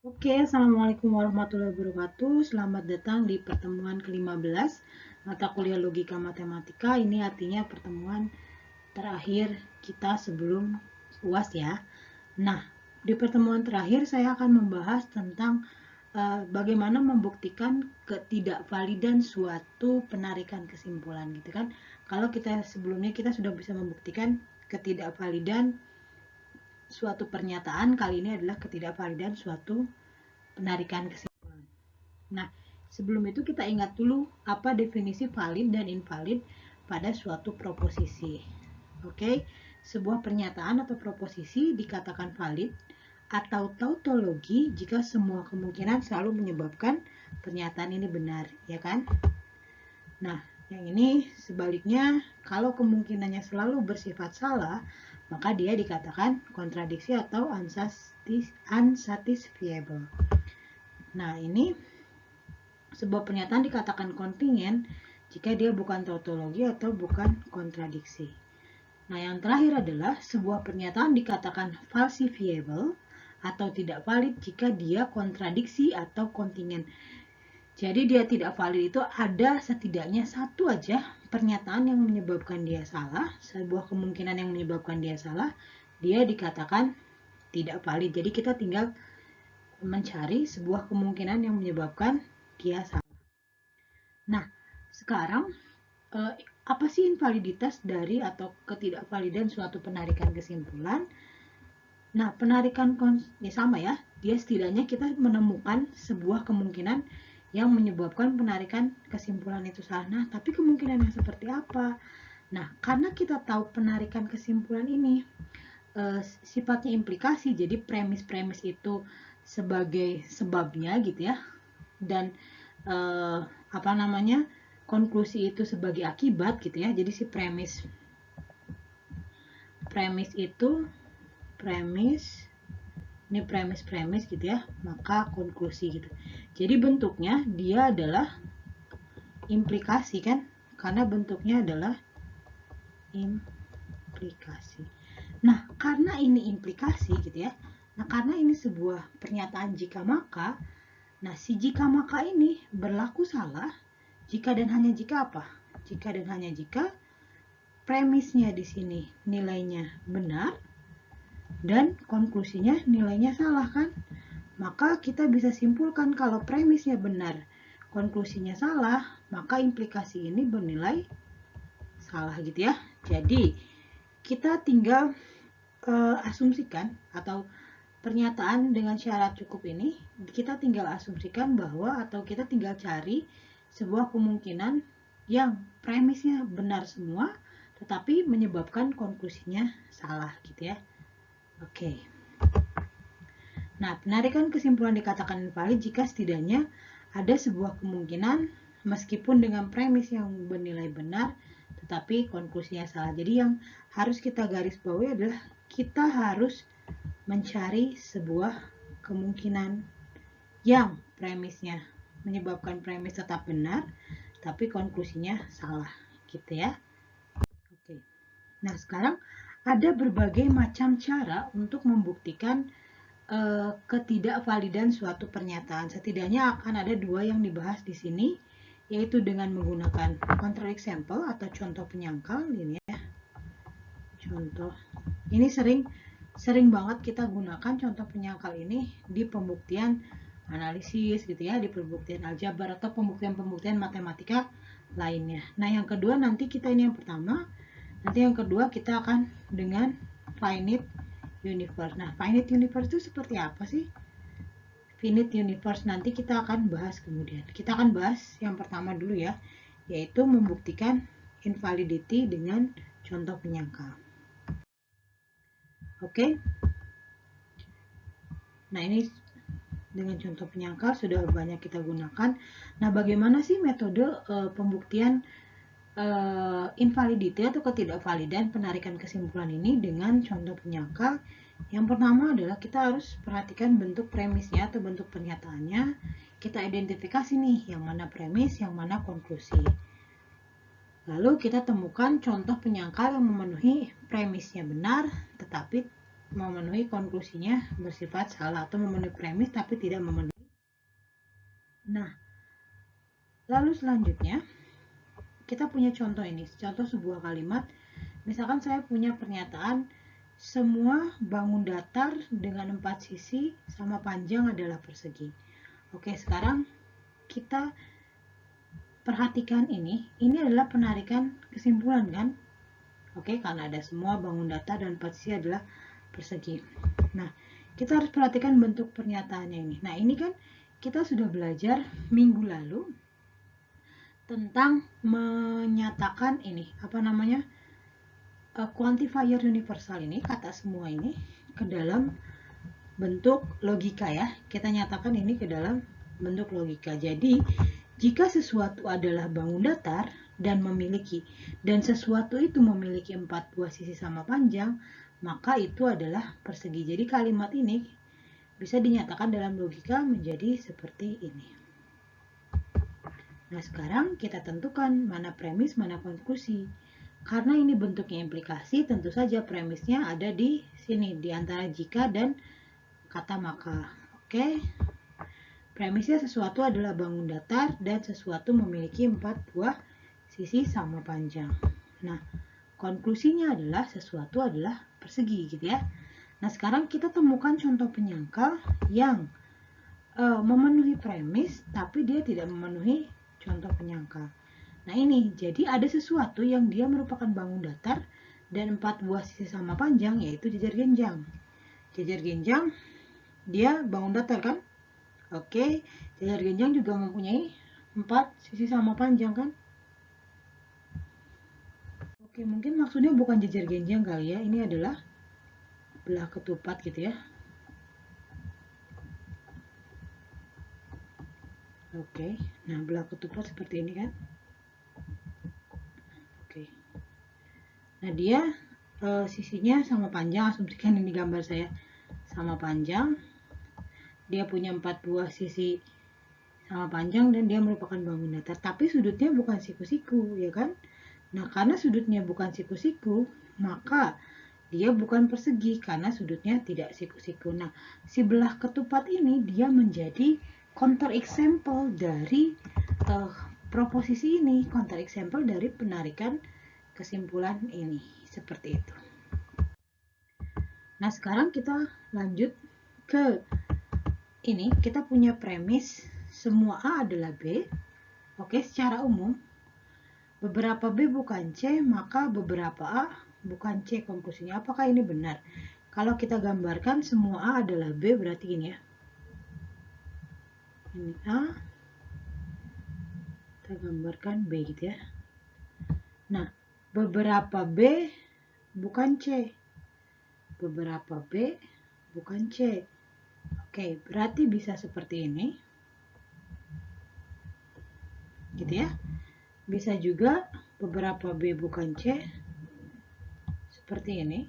Oke, Assalamualaikum warahmatullahi wabarakatuh. Selamat datang di pertemuan ke-15 mata kuliah logika matematika. Ini artinya pertemuan terakhir kita sebelum UAS ya. Nah, di pertemuan terakhir saya akan membahas tentang bagaimana membuktikan ketidakvalidan suatu penarikan kesimpulan gitu kan. Kalau kita sebelumnya kita sudah bisa membuktikan ketidakvalidan suatu pernyataan, kali ini adalah ketidakvalidan suatu penarikan kesimpulan. Nah, sebelum itu kita ingat dulu apa definisi valid dan invalid pada suatu proposisi. Oke, sebuah pernyataan atau proposisi dikatakan valid atau tautologi jika semua kemungkinan selalu menyebabkan pernyataan ini benar, ya kan? Nah, yang ini sebaliknya, kalau kemungkinannya selalu bersifat salah, maka dia dikatakan kontradiksi atau unsatisfiable. Nah, ini sebuah pernyataan dikatakan kontingen jika dia bukan tautologi atau bukan kontradiksi. Nah, yang terakhir adalah sebuah pernyataan dikatakan falsifiable atau tidak valid jika dia kontradiksi atau kontingen. Jadi dia tidak valid itu ada setidaknya satu aja pernyataan yang menyebabkan dia salah, sebuah kemungkinan yang menyebabkan dia salah, dia dikatakan tidak valid. Jadi kita tinggal mencari sebuah kemungkinan yang menyebabkan dia salah. Nah, sekarang apa sih invaliditas dari atau ketidakvalidan suatu penarikan kesimpulan? Nah, penarikan ya sama ya, dia setidaknya kita menemukan sebuah kemungkinan yang menyebabkan penarikan kesimpulan itu salah. Nah, tapi kemungkinan yang seperti apa? Nah, karena kita tahu penarikan kesimpulan ini sifatnya implikasi, jadi premis-premis itu sebagai sebabnya gitu ya, dan apa namanya, konklusi itu sebagai akibat gitu ya. Jadi si premis itu ini premis gitu ya, maka konklusi gitu. Jadi bentuknya dia adalah implikasi kan, karena bentuknya adalah implikasi. Nah, karena ini implikasi gitu ya, nah karena ini sebuah pernyataan jika maka, nah si jika maka ini berlaku salah jika dan hanya jika apa? Jika dan hanya jika premisnya di sini nilainya benar dan konklusinya nilainya salah kan? Maka kita bisa simpulkan kalau premisnya benar, konklusinya salah, maka implikasi ini bernilai salah gitu ya. Jadi kita tinggal asumsikan atau pernyataan dengan syarat cukup ini, kita tinggal asumsikan bahwa atau kita tinggal cari sebuah kemungkinan yang premisnya benar semua tetapi menyebabkan konklusinya salah gitu ya. Oke. Nah, penarikan kesimpulan dikatakan invalid jika setidaknya ada sebuah kemungkinan meskipun dengan premis yang bernilai benar tetapi konklusinya salah. Jadi yang harus kita garis bawahi adalah kita harus mencari sebuah kemungkinan yang premisnya menyebabkan premis tetap benar tapi konklusinya salah gitu ya. Oke. Nah, sekarang ada berbagai macam cara untuk membuktikan ketidakvalidan suatu pernyataan. Setidaknya akan ada dua yang dibahas di sini, yaitu dengan menggunakan counterexample atau contoh penyangkal ini ya. Contoh. Ini sering banget kita gunakan contoh penyangkal ini di pembuktian analisis gitu ya, di pembuktian aljabar atau pembuktian matematika lainnya. Nah, yang kedua nanti kita ini yang pertama, nanti yang kedua kita akan dengan finite universe. Nah, finite universe itu seperti apa sih? Finite universe nanti kita akan bahas kemudian. Kita akan bahas yang pertama dulu ya, yaitu membuktikan invalidity dengan contoh penyangkal. Oke. Nah, ini dengan contoh penyangkal sudah banyak kita gunakan. Nah, bagaimana sih metode pembuktian invalidity atau ketidakvalidan penarikan kesimpulan ini dengan contoh penyangkal? Yang pertama adalah kita harus perhatikan bentuk premisnya atau bentuk pernyataannya. Kita identifikasi nih yang mana premis, yang mana konklusi. Lalu kita temukan contoh penyangkal yang memenuhi premisnya benar tetapi memenuhi konklusinya bersifat salah, atau memenuhi premis tapi tidak memenuhi. Nah, lalu selanjutnya kita punya contoh ini, contoh sebuah kalimat. Misalkan saya punya pernyataan semua bangun datar dengan 4 sisi sama panjang adalah persegi. Oke, sekarang kita perhatikan ini adalah penarikan kesimpulan kan? Oke, karena ada semua bangun datar dan 4 sisi adalah persegi. Nah, kita harus perhatikan bentuk pernyataannya ini. Nah, ini kan kita sudah belajar minggu lalu tentang menyatakan ini, apa namanya, quantifier universal ini, kata semua ini ke dalam bentuk logika ya. Kita nyatakan ini ke dalam bentuk logika. Jadi, jika sesuatu adalah bangun datar dan sesuatu itu memiliki 4 buah sisi sama panjang, maka itu adalah persegi. Jadi kalimat ini bisa dinyatakan dalam logika menjadi seperti ini. Nah, sekarang kita tentukan mana premis, mana konklusi. Karena ini bentuknya implikasi, tentu saja premisnya ada di sini, di antara jika dan kata maka. Oke. Premisnya sesuatu adalah bangun datar dan sesuatu memiliki 4 buah sisi sama panjang. Nah, konklusinya adalah sesuatu adalah persegi gitu ya. Nah, sekarang kita temukan contoh penyangkal yang memenuhi premis tapi dia tidak memenuhi contoh penyangkal. Nah, ini jadi ada sesuatu yang dia merupakan bangun datar dan 4 buah sisi sama panjang, yaitu jajar genjang. Jajar genjang dia bangun datar kan? Oke, jajar genjang juga mempunyai 4 sisi sama panjang kan? Oke, mungkin maksudnya bukan jajar genjang kali ya, ini adalah belah ketupat gitu ya. Oke, nah belah ketupat seperti ini kan. Oke, nah dia sisinya sama panjang, asumsikan ini gambar saya sama panjang. Dia punya 4 buah sisi sama panjang dan dia merupakan bangun datar, tapi sudutnya bukan siku-siku ya kan. Nah, karena sudutnya bukan siku-siku, maka dia bukan persegi karena sudutnya tidak siku-siku. Nah, si belah ketupat ini dia menjadi counter example dari proposisi ini, counter example dari penarikan kesimpulan ini, seperti itu. Nah, sekarang kita lanjut ke ini. Kita punya premis semua A adalah B. Oke, secara umum beberapa B bukan C, maka beberapa A bukan C. Konklusinya apakah ini benar? Kalau kita gambarkan semua A adalah B, berarti ini ya. Ini A, kita gambarkan B gitu ya. Nah, beberapa B bukan C. Beberapa B bukan C. Oke, berarti bisa seperti ini. Gitu ya. Bisa juga beberapa B bukan C. Seperti ini.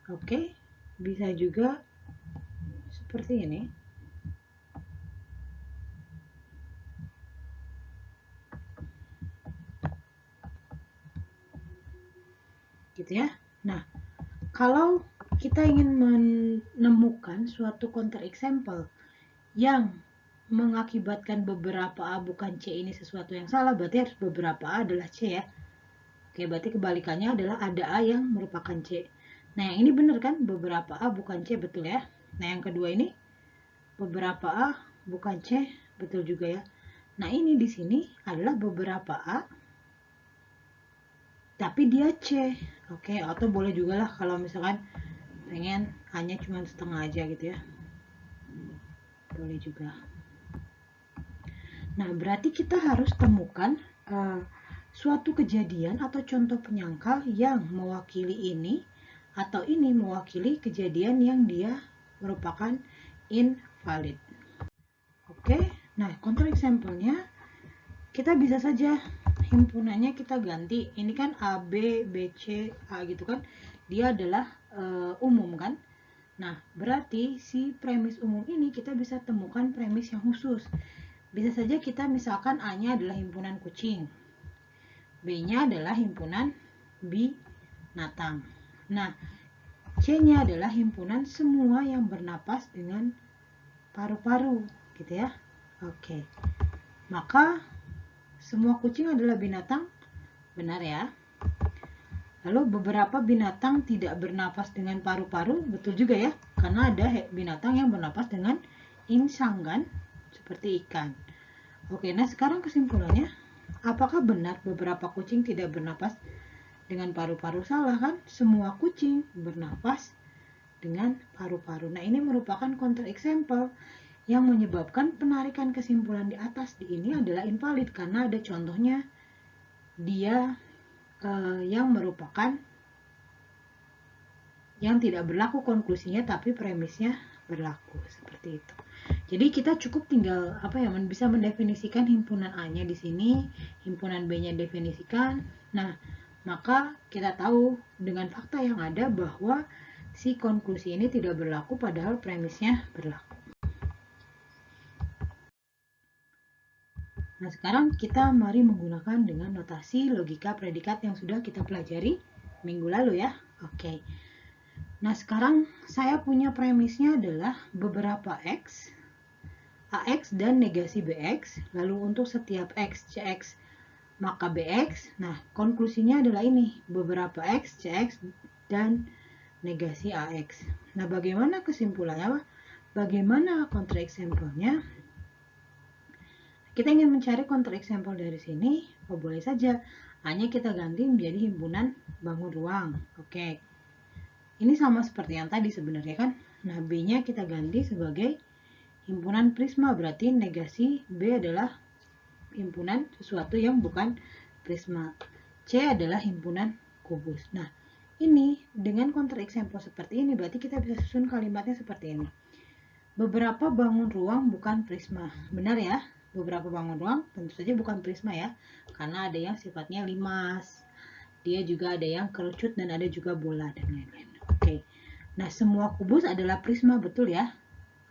Oke, bisa juga seperti ini. Gitu ya. Nah, kalau kita ingin menemukan suatu counter example yang mengakibatkan beberapa A bukan C ini sesuatu yang salah, berarti harus beberapa A adalah C ya. Oke, berarti kebalikannya adalah ada A yang merupakan C. Nah, yang ini benar kan? Beberapa A bukan C, betul ya. Nah, yang kedua ini beberapa A bukan C, betul juga ya. Nah, ini di sini adalah beberapa A tapi dia C. Oke, atau boleh juga lah kalau misalkan pengen hanya cuma setengah aja gitu ya. Boleh juga. Nah, berarti kita harus temukan suatu kejadian atau contoh penyangkal yang mewakili ini atau ini mewakili kejadian yang dia merupakan invalid. Oke, nah counter example-nya kita bisa saja himpunannya kita ganti. Ini kan A, B, B, C, A gitu kan. Dia adalah umum kan. Nah, berarti si premis umum ini kita bisa temukan premis yang khusus. Bisa saja kita misalkan A-nya adalah himpunan kucing. B-nya adalah himpunan binatang. Nah, C-nya adalah himpunan semua yang bernapas dengan paru-paru, gitu ya. Oke. Maka semua kucing adalah binatang, benar ya. Lalu beberapa binatang tidak bernapas dengan paru-paru, betul juga ya. Karena ada binatang yang bernapas dengan insang kan, seperti ikan. Oke, nah sekarang kesimpulannya, apakah benar beberapa kucing tidak bernapas dengan paru-paru? Salah kan? Semua kucing bernapas dengan paru-paru. Nah, ini merupakan counter example yang menyebabkan penarikan kesimpulan di atas ini adalah invalid karena ada contohnya dia yang merupakan yang tidak berlaku konklusinya tapi premisnya berlaku, seperti itu. Jadi kita cukup tinggal bisa mendefinisikan himpunan A-nya di sini, himpunan B-nya definisikan. Nah, maka kita tahu dengan fakta yang ada bahwa si konklusi ini tidak berlaku padahal premisnya berlaku. Nah, sekarang kita mari menggunakan dengan notasi logika predikat yang sudah kita pelajari minggu lalu ya. Oke. Nah, sekarang saya punya premisnya adalah beberapa X, AX dan negasi BX, lalu untuk setiap X, CX, maka BX. Nah, konklusinya adalah ini, beberapa X, CX, dan negasi AX. Nah, bagaimana kesimpulannya? Bagaimana counter example-nya? Kita ingin mencari counter example dari sini, boleh saja. Hanya kita ganti menjadi himpunan bangun ruang. Oke. Ini sama seperti yang tadi sebenarnya kan. Nah, B-nya kita ganti sebagai himpunan prisma. Berarti negasi B adalah himpunan sesuatu yang bukan prisma. C adalah himpunan kubus. Nah, ini dengan counter example seperti ini, berarti kita bisa susun kalimatnya seperti ini. Beberapa bangun ruang bukan prisma. Benar ya? Beberapa bangun ruang tentu saja bukan prisma ya, karena ada yang sifatnya limas, dia juga ada yang kerucut dan ada juga bola dan lain-lain. Oke, nah semua kubus adalah prisma, betul ya?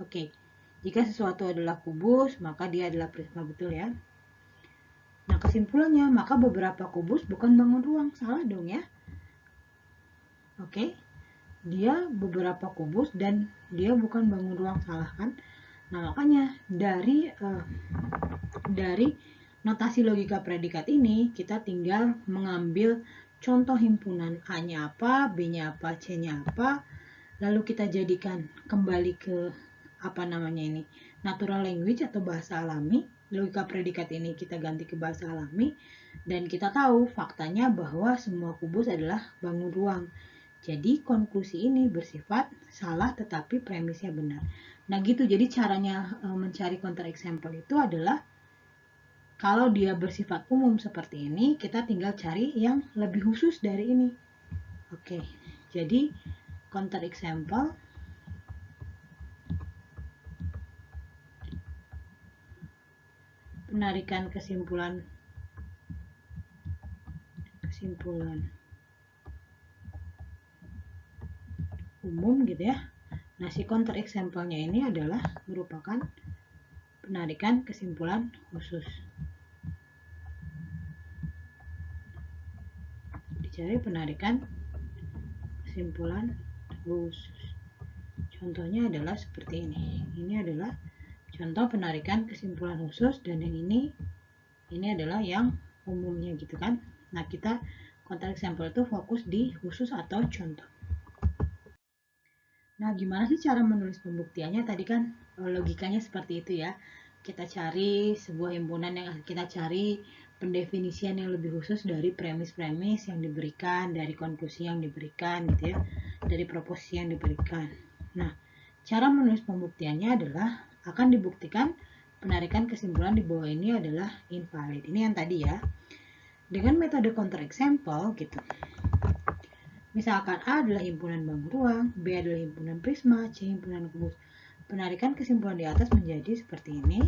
Oke, jika sesuatu adalah kubus maka dia adalah prisma, betul ya? Nah kesimpulannya, maka beberapa kubus bukan bangun ruang, salah dong ya? Oke, dia beberapa kubus dan dia bukan bangun ruang, salah kan? Nah makanya dari notasi logika predikat ini kita tinggal mengambil contoh himpunan A-nya apa, B-nya apa, C-nya apa, lalu kita jadikan kembali ke natural language atau bahasa alami. Logika predikat ini kita ganti ke bahasa alami dan kita tahu faktanya bahwa semua kubus adalah bangun ruang. Jadi konklusi ini bersifat salah tetapi premisnya benar. Nah gitu, jadi caranya mencari counter example itu adalah kalau dia bersifat umum seperti ini, kita tinggal cari yang lebih khusus dari ini. Oke, jadi counter example penarikan kesimpulan umum gitu ya. Nah, si counter example-nya ini adalah merupakan penarikan kesimpulan khusus. Dicari penarikan kesimpulan khusus. Contohnya adalah seperti ini. Ini adalah contoh penarikan kesimpulan khusus dan yang ini adalah yang umumnya gitu kan. Nah, kita counter example itu fokus di khusus atau contoh. Nah, gimana sih cara menulis pembuktiannya? Tadi kan logikanya seperti itu ya. Kita cari sebuah himpunan yang kita cari pendefinisian yang lebih khusus dari premis-premis yang diberikan, dari konklusi yang diberikan gitu ya, dari proposisi yang diberikan. Nah, cara menulis pembuktiannya adalah akan dibuktikan penarikan kesimpulan di bawah ini adalah invalid. Ini yang tadi ya. Dengan metode counter example gitu. Misalkan A adalah himpunan bangun ruang, B adalah himpunan prisma, C himpunan kubus. Penarikan kesimpulan di atas menjadi seperti ini.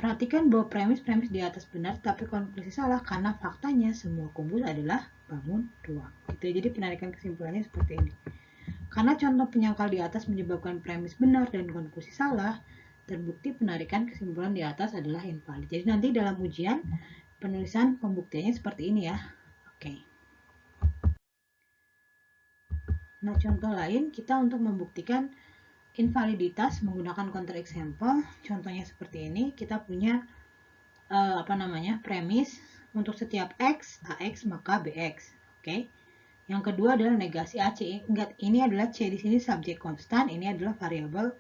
Perhatikan bahwa premis-premis di atas benar, tapi konklusi salah karena faktanya semua kubus adalah bangun ruang. Gitu. Jadi penarikan kesimpulannya seperti ini. Karena contoh penyangkal di atas menyebabkan premis benar dan konklusi salah, terbukti penarikan kesimpulan di atas adalah invalid. Jadi nanti dalam ujian penulisan pembuktiannya seperti ini ya. Oke. Nah, contoh lain kita untuk membuktikan invaliditas menggunakan counter example. Contohnya seperti ini, kita punya premis untuk setiap x ax maka bx. Oke. Yang kedua adalah negasi ac. Ingat, ini adalah c di sini subjek konstan, ini adalah variabel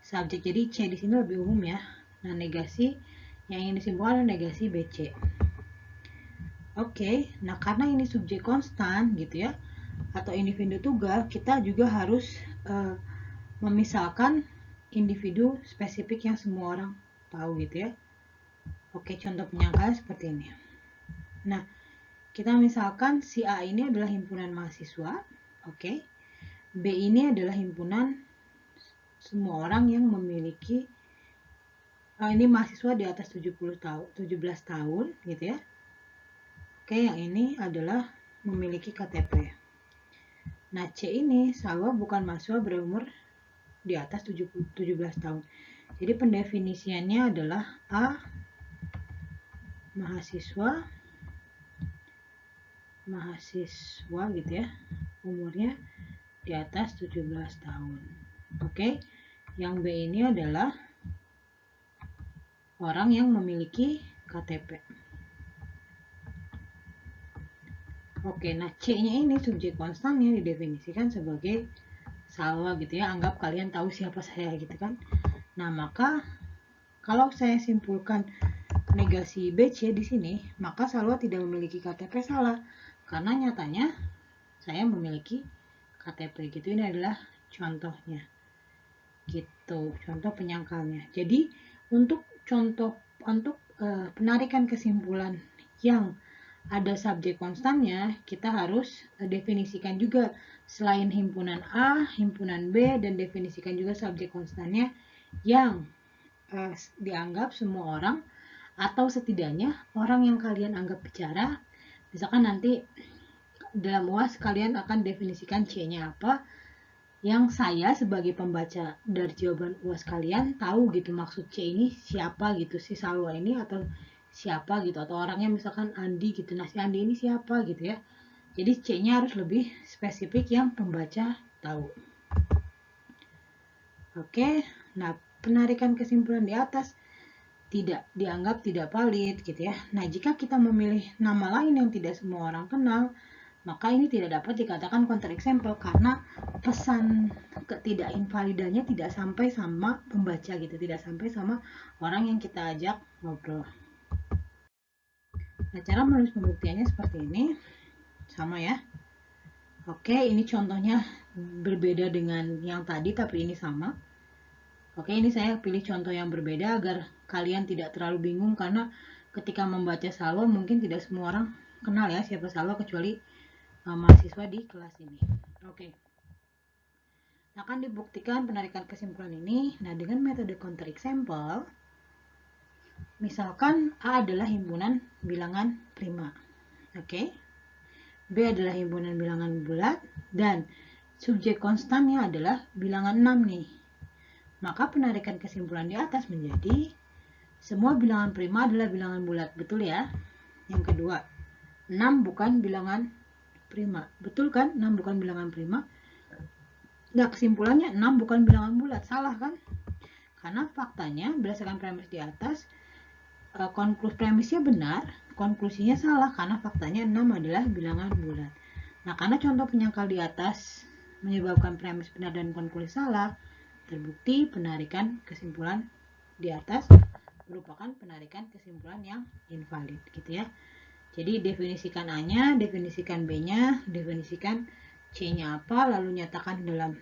subjek. Jadi c di sini lebih umum ya. Nah, negasi yang ingin disimpulkan adalah negasi bc. Oke, nah karena ini subjek konstan gitu ya, atau individu tunggal, kita juga harus memisalkan individu spesifik yang semua orang tahu gitu ya. Oke, contoh penyangkal seperti ini. Nah, kita misalkan si A ini adalah himpunan mahasiswa, oke. B ini adalah himpunan semua orang yang memiliki ini mahasiswa di atas 17 tahun gitu ya. Oke, yang ini adalah memiliki KTP. Nah, C ini Salwa bukan mahasiswa berumur di atas 17 tahun. Jadi pendefinisiannya adalah A mahasiswa gitu ya, umurnya di atas 17 tahun. Oke. Yang B ini adalah orang yang memiliki KTP. Oke, nah C-nya ini subjek konstan yang didefinisikan sebagai Salwa gitu ya. Anggap kalian tahu siapa saya gitu kan. Nah, maka kalau saya simpulkan negasi BC di sini, maka Salwa tidak memiliki KTP. Salah. Karena nyatanya saya memiliki KTP gitu. Ini adalah contohnya. Gitu, contoh penyangkalnya. Jadi, untuk penarikan kesimpulan yang ada subjek konstannya, kita harus definisikan juga selain himpunan A, himpunan B, dan definisikan juga subjek konstannya yang dianggap semua orang, atau setidaknya orang yang kalian anggap bicara. Misalkan nanti dalam UAS kalian akan definisikan C-nya apa, yang saya sebagai pembaca dari jawaban UAS kalian tahu gitu maksud C ini siapa gitu, si Salwa ini atau siapa gitu, atau orangnya misalkan Andi gitu. Nah, si Andi ini siapa gitu ya. Jadi C-nya harus lebih spesifik yang pembaca tahu. Oke, nah penarikan kesimpulan di atas dianggap tidak valid gitu ya. Nah, jika kita memilih nama lain yang tidak semua orang kenal, maka ini tidak dapat dikatakan counter example karena pesan ketidakinvalidannya tidak sampai sama pembaca gitu, tidak sampai sama orang yang kita ajak ngobrol. Nah, cara menulis pembuktiannya seperti ini, sama ya. Oke, ini contohnya berbeda dengan yang tadi, tapi ini sama. Oke, ini saya pilih contoh yang berbeda agar kalian tidak terlalu bingung, karena ketika membaca Salwa mungkin tidak semua orang kenal ya siapa Salwa kecuali mahasiswa di kelas ini. Oke. Akan dibuktikan penarikan kesimpulan ini. Nah, dengan metode counter example, misalkan A adalah himpunan bilangan prima. Oke. B adalah himpunan bilangan bulat dan subjek konstannya adalah bilangan 6 nih. Maka penarikan kesimpulan di atas menjadi semua bilangan prima adalah bilangan bulat. Betul ya? Yang kedua, 6 bukan bilangan prima. Betul kan? 6 bukan bilangan prima. Nah, kesimpulannya 6 bukan bilangan bulat. Salah kan? Karena faktanya berdasarkan premis di atas, premisnya benar, konklusinya salah karena faktanya 6 adalah bilangan bulat. Nah, karena contoh penyangkal di atas menyebabkan premis benar dan konklusi salah, terbukti penarikan kesimpulan di atas merupakan penarikan kesimpulan yang invalid gitu ya. Jadi definisikan A-nya, definisikan B-nya, definisikan C-nya apa, lalu nyatakan dalam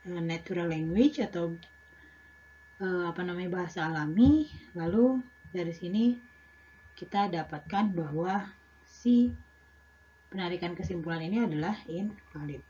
natural language atau bahasa alami, lalu dari sini kita dapatkan bahwa si penarikan kesimpulan ini adalah invalid.